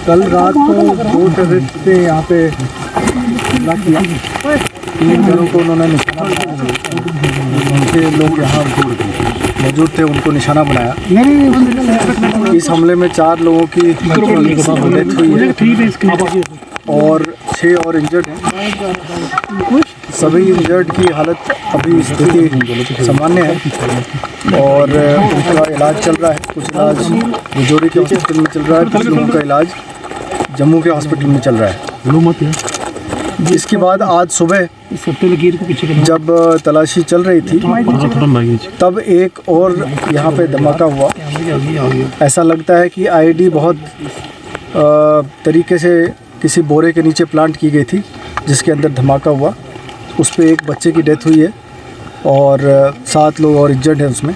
कल रात को 2 टेररिस्ट से यहाँ पे हमला किया। 3 जनों को उन्होंने निशाना बनाया। उनके लोग यहाँ मौजूद थे, उनको निशाना बनाया। इस हमले में 4 लोगों की डेथ हुई है और 6 और इंजर्ड हैं। सभी इंजर्ड की हालत अभी स्थिति सामान्य है और उनका इलाज चल रहा है। कुछ इलाज राजौरी के हॉस्पिटल में चल रहा है, कुछ लोगों का इलाज जम्मू के हॉस्पिटल में चल रहा है। इसके बाद आज सुबह जब तलाशी चल रही थी तब एक और यहाँ पे धमाका हुआ। ऐसा लगता है कि आईडी बहुत तरीके से किसी बोरे के नीचे प्लांट की गई थी, जिसके अंदर धमाका हुआ। उस पे एक बच्चे की डेथ हुई है और 7 लोग और इंजर्ड हैं उसमें।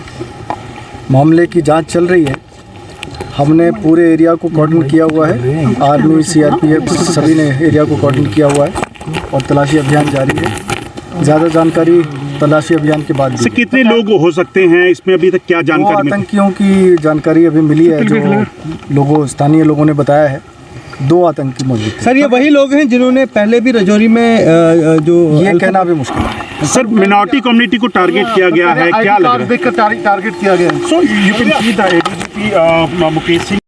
मामले की जांच चल रही है। हमने पूरे एरिया को कॉर्डन किया हुआ है। आर्मी, सीआरपीएफ सभी ने एरिया को कॉर्डन किया हुआ है और तलाशी अभियान जारी है। ज़्यादा जानकारी तलाशी अभियान के बाद। कितने लोग हो सकते हैं इसमें, अभी तक क्या जानकारी? आतंकियों की जानकारी अभी मिली है, जो स्थानीय लोगों ने बताया है। 2 आतंकी मौजूद थे। सर, ये वही लोग हैं जिन्होंने पहले भी राजौरी में जो ये कहना भी मुश्किल है। सर, मिनॉरिटी कम्युनिटी को टारगेट किया गया है, क्या लग रहा है? देखकर टारगेट किया गया है। So you can see the ADGP Mukesh Singh